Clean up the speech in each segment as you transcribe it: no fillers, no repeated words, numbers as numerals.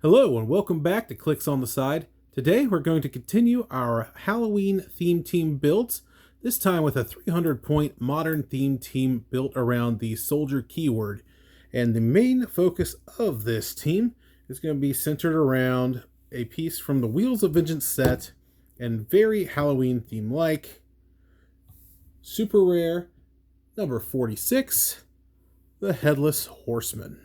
Hello and welcome back to Clicks on the Side. Today we're going to continue our Halloween theme team builds, this time with a 300-point modern theme team built around the soldier keyword. And the main focus of this team is going to be centered around a piece from the Wheels of Vengeance set and very Halloween theme-like. Super rare, number 46, the Headless Horseman.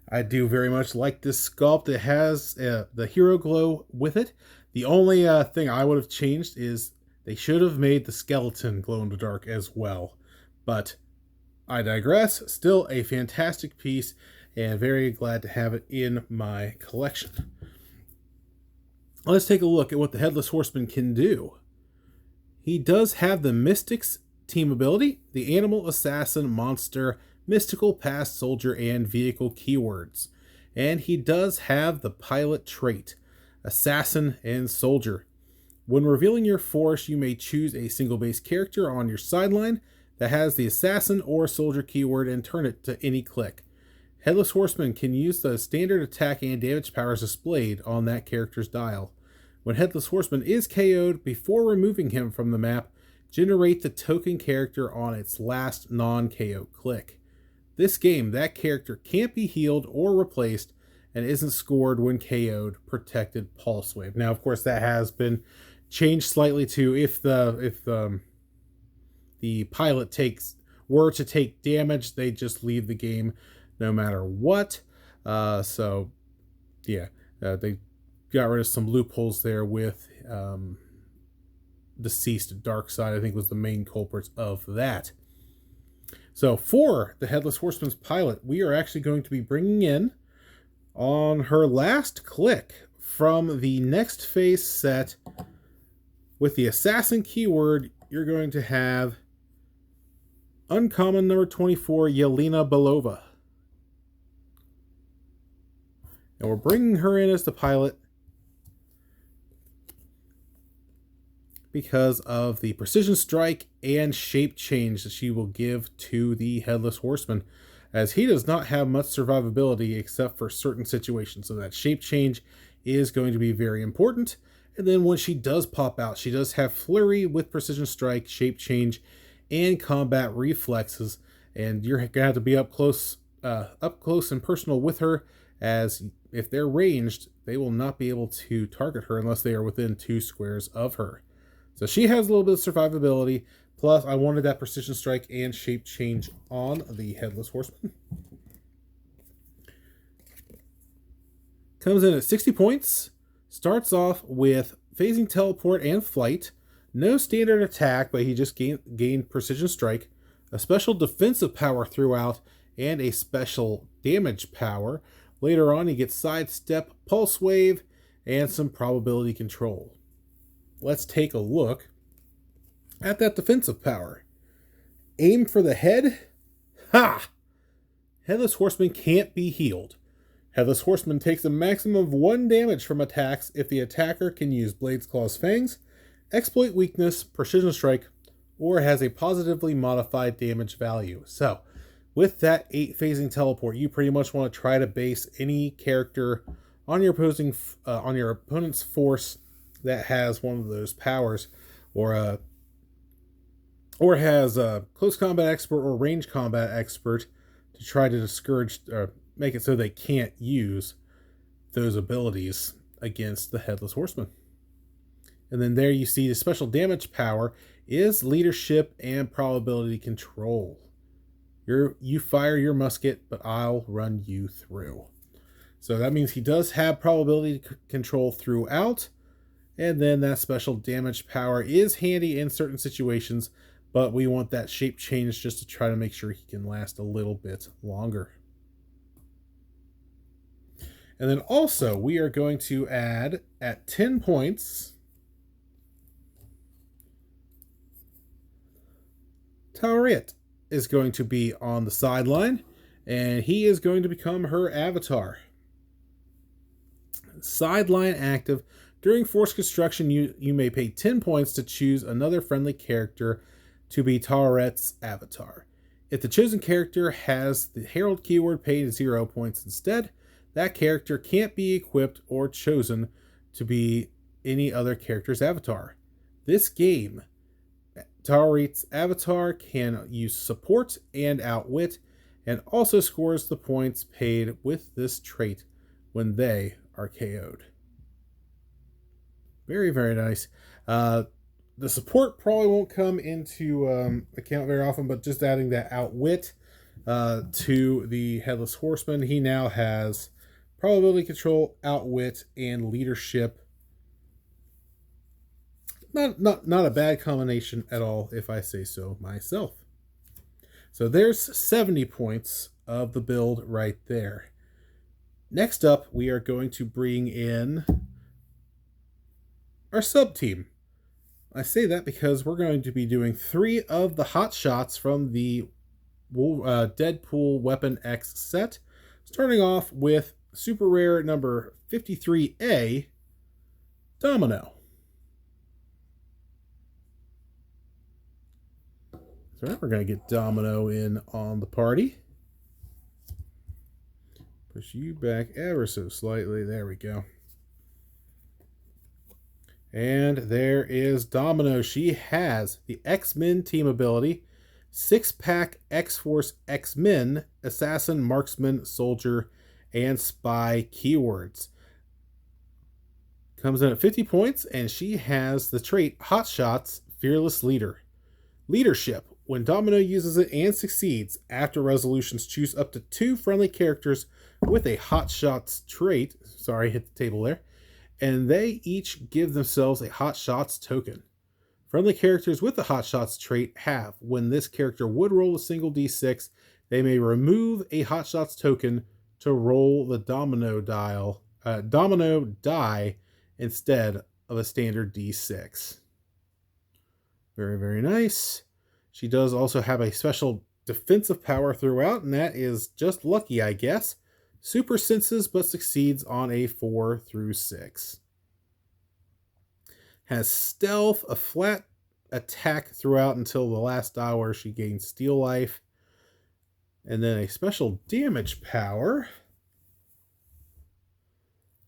I do very much like this sculpt. It has the hero glow with it. The only thing I would have changed is they should have made the skeleton glow in the dark as well. But I digress. Still a fantastic piece and very glad to have it in my collection. Let's take a look at what the Headless Horseman can do. He does have the Mystics team ability, the Animal, Assassin, Monster, Mystical, Past, Soldier, and Vehicle keywords. And he does have the Pilot trait, Assassin and Soldier. When revealing your force, you may choose a single base character on your sideline that has the Assassin or Soldier keyword and turn it to any click. Headless Horseman can use the standard attack and damage powers displayed on that character's dial. When Headless Horseman is KO'd, before removing him from the map, generate the token character on its last non-KO click. This game, that character can't be healed or replaced and isn't scored when KO'd, protected Pulse Wave. Now, of course, that has been changed slightly to if the pilot were to take damage, they just leave the game no matter what. They got rid of some loopholes there with deceased Darkseid, I think was the main culprits of that. So for the Headless Horseman's pilot, we are actually going to be bringing in, on her last click from the next phase set, with the Assassin keyword, you're going to have uncommon number 24, Yelena Belova. And we're bringing her in as the pilot because of the precision strike and shape change that she will give to the Headless Horseman, as he does not have much survivability except for certain situations. So that shape change is going to be very important. And then when she does pop out, she does have flurry with precision strike, shape change, and combat reflexes. And you're going to have to be up close and personal with her, as if they're ranged, they will not be able to target her unless they are within 2 squares of her. So she has a little bit of survivability, plus I wanted that precision strike and shape change on the Headless Horseman. Comes in at 60 points, starts off with phasing teleport and flight, no standard attack, but he just gained precision strike, a special defensive power throughout, and a special damage power. Later on, he gets sidestep, pulse wave, and some probability control. Let's take a look at that defensive power. Aim for the head. Ha! Headless Horseman can't be healed. Headless Horseman takes a maximum of 1 damage from attacks if the attacker can use Blades, Claws, Fangs, exploit weakness, precision strike, or has a positively modified damage value. So, with that 8 phasing teleport, you pretty much want to try to base any character on your opponent's force that has one of those powers, or has a close combat expert or range combat expert, to try to discourage or make it so they can't use those abilities against the Headless Horseman. And then there you see the special damage power is leadership and probability control. You fire your musket, but I'll run you through. So that means he does have probability control throughout. And then that special damage power is handy in certain situations, but we want that shape change just to try to make sure he can last a little bit longer. And then also, we are going to add, at 10 points, Tauriet is going to be on the sideline, and he is going to become her avatar. Sideline active. During force construction, you may pay 10 points to choose another friendly character to be Tauriet's avatar. If the chosen character has the Herald keyword paid 0 points instead, that character can't be equipped or chosen to be any other character's avatar. This game, Tarit's avatar can use support and outwit, and also scores the points paid with this trait when they are KO'd. Very, very nice. The support probably won't come into account very often, but just adding that outwit to the Headless Horseman, he now has probability control, outwit, and leadership. Not a bad combination at all, if I say so myself. So there's 70 points of the build right there. Next up, we are going to bring in our sub-team. I say that because we're going to be doing 3 of the hot shots from the Deadpool Weapon X set, starting off with super rare number 53A, Domino. So we're going to get Domino in on the party. Push you back ever so slightly. There we go. And there is Domino. She has the X-Men team ability, 6-pack X-Force X-Men, Assassin, Marksman, Soldier, and Spy keywords. Comes in at 50 points, and she has the trait Hot Shots, Fearless Leader. Leadership. When Domino uses it and succeeds, after resolutions, choose up to 2 friendly characters with a Hot Shots trait. Sorry, hit the table there. And they each give themselves a Hot Shots token. Friendly characters with the Hot Shots trait have, when this character would roll a single d6, they may remove a Hot Shots token to roll the domino die instead of a standard d6. Very, very nice. She does also have a special defensive power throughout, and that is just lucky, I guess. Super senses, but succeeds on a 4 through 6. Has stealth, a flat attack throughout until the last die where she gains steal life. And then a special damage power,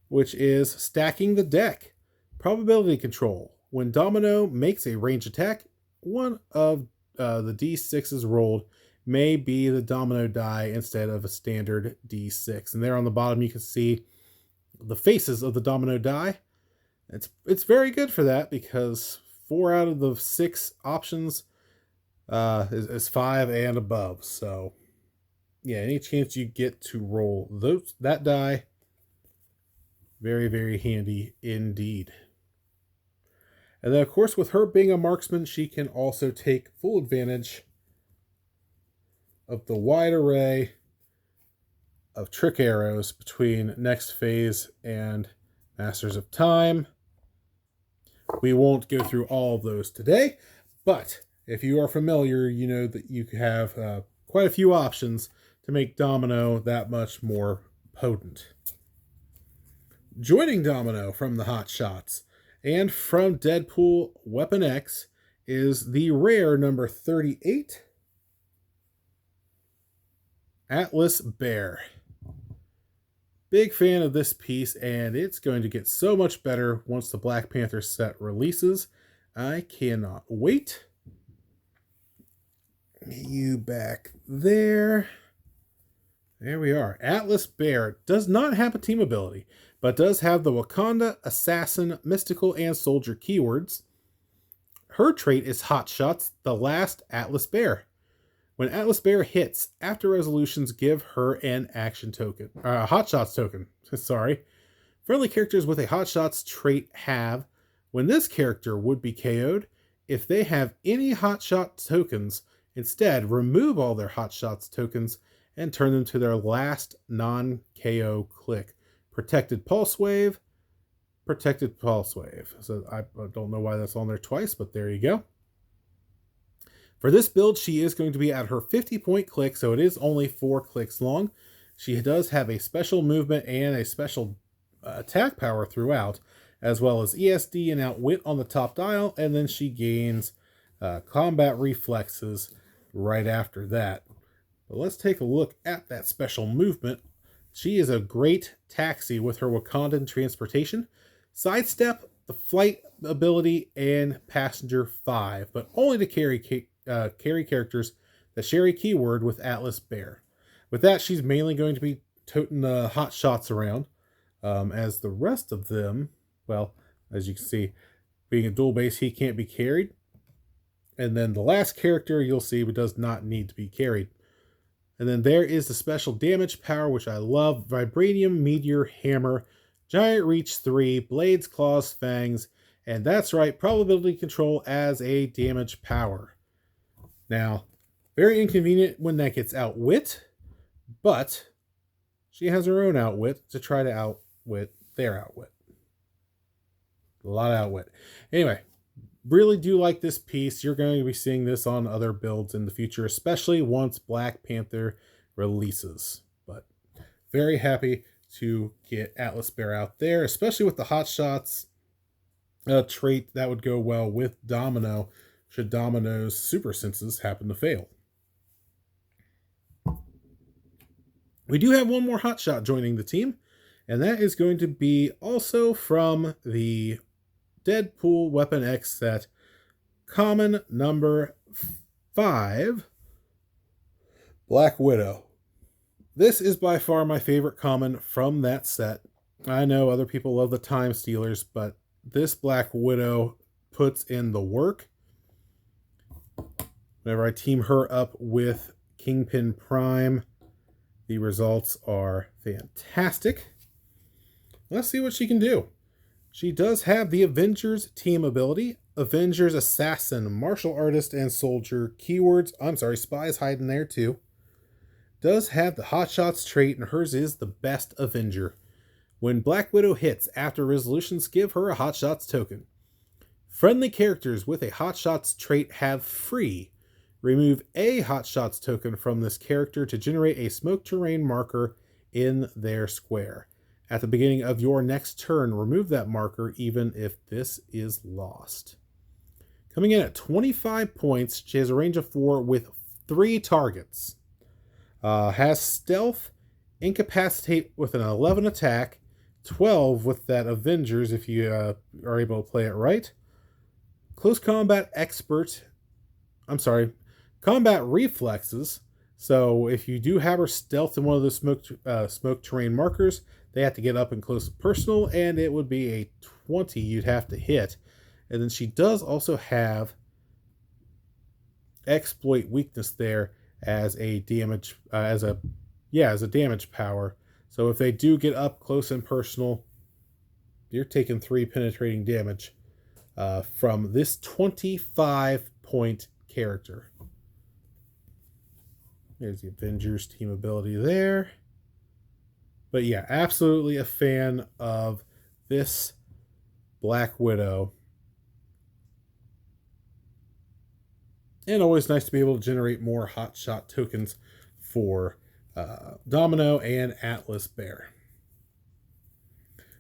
which is stacking the deck. Probability control. When Domino makes a range attack, one of the d6s rolled may be the domino die instead of a standard d6. And there on the bottom you can see the faces of the domino die. It's very good for that because 4 out of the 6 options is 5 and above. So yeah, any chance you get to roll that die, very, very handy indeed. And then, of course, with her being a marksman, she can also take full advantage of the wide array of trick arrows between Next Phase and Masters of Time. We won't go through all of those today, but if you are familiar, you know that you have quite a few options to make Domino that much more potent. Joining Domino from the Hot Shots and from Deadpool Weapon X is the rare number 38, Atlas Bear. Big fan of this piece, and it's going to get so much better once the Black Panther set releases. I cannot wait. You back there. There we are. Atlas Bear does not have a team ability, but does have the Wakanda, Assassin, Mystical, and Soldier keywords. Her trait is Hot Shots, the last Atlas Bear. When Atlas Bear hits, after resolutions give her an action token. Hot Shots token. Sorry. Friendly characters with a Hot Shots trait have, when this character would be KO'd, if they have any Hot Shot tokens, instead remove all their Hot Shots tokens and turn them to their last non-KO click. Protected Pulse Wave. So I don't know why that's on there twice, but there you go. For this build, she is going to be at her 50-point click, so it is only 4 clicks long. She does have a special movement and a special attack power throughout, as well as ESD and Outwit on the top dial, and then she gains combat reflexes right after that. But let's take a look at that special movement. She is a great taxi with her Wakandan transportation, sidestep, the flight ability, and passenger 5, but only to carry characters that share a keyword with Atlas Bear. With that, she's mainly going to be toting hot shots around, as the rest of them, well, as you can see, being a dual base, he can't be carried. And then the last character you'll see does not need to be carried. And then there is the special damage power, which I love. Vibranium, Meteor, Hammer, Giant Reach 3, Blades, Claws, Fangs, and that's right, Probability Control as a damage power. Now, very inconvenient when that gets outwit, but she has her own outwit to try to outwit their outwit. A lot of outwit. Anyway, really do like this piece. You're going to be seeing this on other builds in the future, especially once Black Panther releases. But very happy to get Atlas Bear out there, especially with the hot shots trait that would go well with Domino should Domino's super senses happen to fail. We do have one more hotshot joining the team, and that is going to be also from the Deadpool Weapon X set, common number 5, Black Widow. This is by far my favorite common from that set. I know other people love the Time Stealers, but this Black Widow puts in the work. Whenever I team her up with Kingpin Prime, the results are fantastic. Let's see what she can do. She does have the Avengers team ability, Avengers Assassin, Martial Artist, and Soldier keywords. Spies hiding there too. Does have the Hotshots trait, and hers is the Best Avenger. When Black Widow hits after resolutions, give her a Hotshots token. Friendly characters with a Hotshots trait have free. Remove a Hotshots token from this character to generate a smoke terrain marker in their square. At the beginning of your next turn, remove that marker even if this is lost. Coming in at 25 points, she has a range of 4 with 3 targets. Has Stealth, Incapacitate with an 11 attack, 12 with that Avengers if you are able to play it right. Close Combat Expert, Combat Reflexes. So if you do have her Stealth in one of the smoke terrain markers, they have to get up and close and personal, and it would be a 20 you'd have to hit. And then she does also have Exploit Weakness there as a damage as a damage power. So if they do get up close and personal, you're taking 3 penetrating damage from this 25-point character. There's the Avengers team ability there. But yeah, absolutely a fan of this Black Widow. And always nice to be able to generate more hotshot tokens for Domino and Atlas Bear.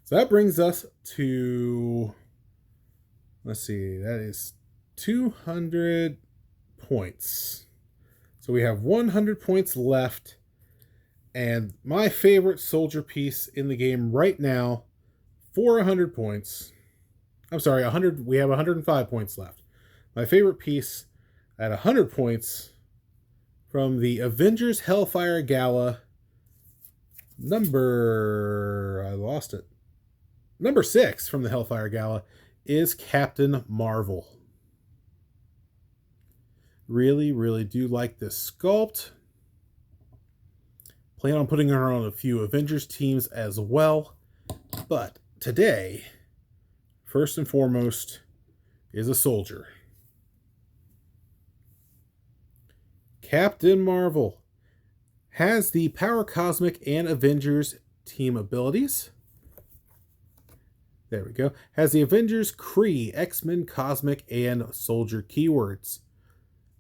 So that brings us to, let's see, that is 200 points. So we have 100 points left. And my favorite soldier piece in the game right now for 100 points. We have 105 points left. My favorite piece at 100 points from the Avengers Hellfire Gala number 6 from the Hellfire Gala is Captain Marvel. Really, really do like this sculpt. Plan on putting her on a few Avengers teams as well. But today, first and foremost, is a soldier. Captain Marvel has the Power Cosmic and Avengers team abilities. There we go. Has the Avengers, Kree, X-Men, Cosmic, and Soldier keywords.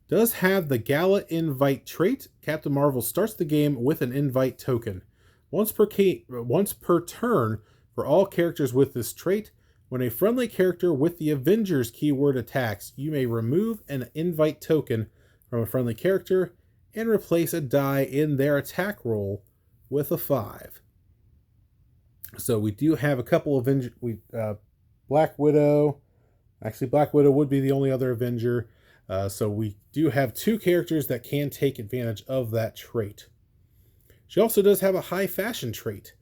Does have the Gala Invite trait. Captain Marvel starts the game with an invite token. Once per turn for all characters with this trait. When a friendly character with the Avengers keyword attacks, you may remove an invite token from a friendly character and replace a die in their attack roll with a 5. So we do have a couple of Black Widow. Actually, Black Widow would be the only other Avenger. So we do have 2 characters that can take advantage of that trait. She also does have a high fashion trait.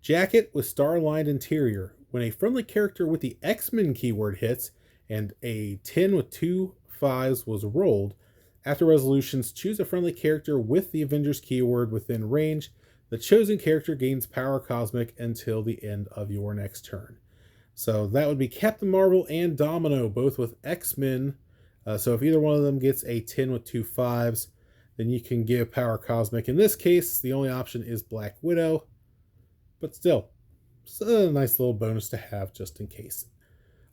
Jacket with star-lined interior. When a friendly character with the X-Men keyword hits and a 10 with 2 5s was rolled, after resolutions, choose a friendly character with the Avengers keyword within range. The chosen character gains power cosmic until the end of your next turn. So that would be Captain Marvel and Domino, both with X-Men. So if either one of them gets a 10 with 2 5s, then you can give power cosmic. In this case, the only option is Black Widow. But still, it's a nice little bonus to have just in case.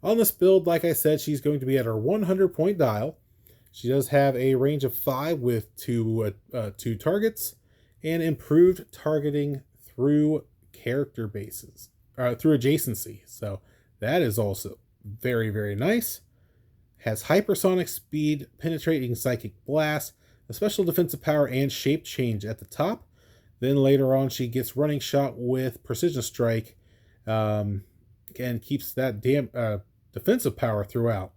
On this build, like I said, she's going to be at her 100-point dial. She does have a range of 5 with 2 targets and improved targeting through character bases, through adjacency. So that is also very, very nice. Has hypersonic speed, penetrating psychic blast, a special defensive power, and shape change at the top. Then later on, she gets running shot with precision strike, and keeps that defensive power throughout.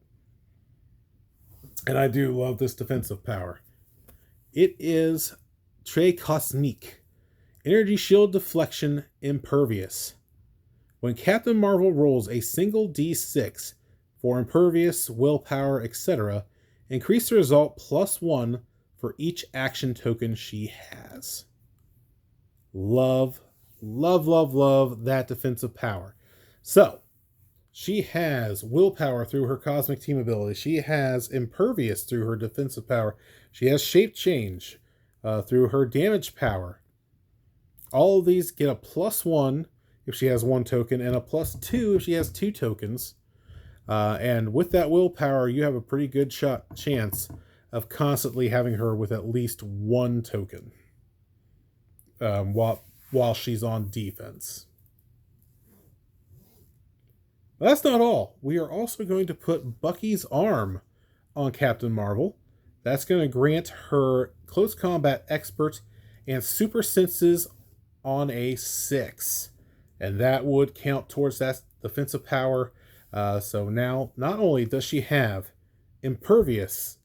And I do love this defensive power. It is Très Cosmique. Energy shield deflection impervious. When Captain Marvel rolls a single d6 for impervious, willpower, etc., increase the result +1 for each action token she has. Love, love, love, love that defensive power. So, she has willpower through her cosmic team ability. She has impervious through her defensive power. She has shape change through her damage power. All of these get a +1 if she has 1 token and a +2 if she has 2 tokens. And with that willpower, you have a pretty good chance of constantly having her with at least 1 token while she's on defense. But that's not all. We are also going to put Bucky's arm on Captain Marvel. That's going to grant her close combat expert and super senses on a 6. And that would count towards that defensive power. So now, not only does she have impervious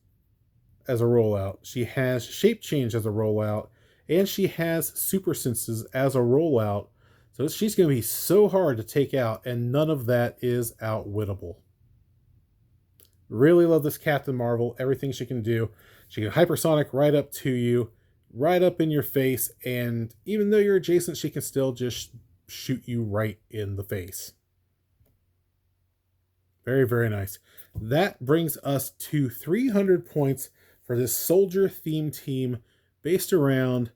as a rollout, she has shape change as a rollout, and she has super senses as a rollout. So she's going to be so hard to take out, and none of that is outwittable. Really love this Captain Marvel, everything she can do. She can hypersonic right up to you, right up in your face, and even though you're adjacent, she can still just shoot you right in the face. Very, very nice. That brings us to 300 points for this soldier theme team based around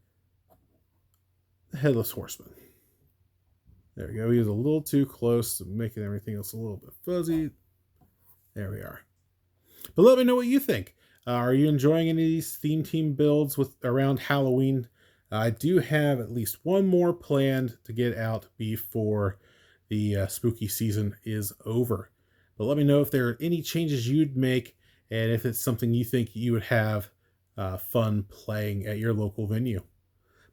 the Headless Horseman. There we go. He was a little too close, making everything else a little bit fuzzy. There we are. But let me know what you think. Are you enjoying any of these theme team builds around Halloween? I do have at least one more planned to get out before the spooky season is over. But let me know if there are any changes you'd make and if it's something you think you would have fun playing at your local venue.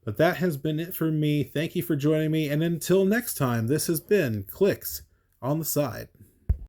But that has been it for me. Thank you for joining me. And until next time, this has been Clicks on the Side.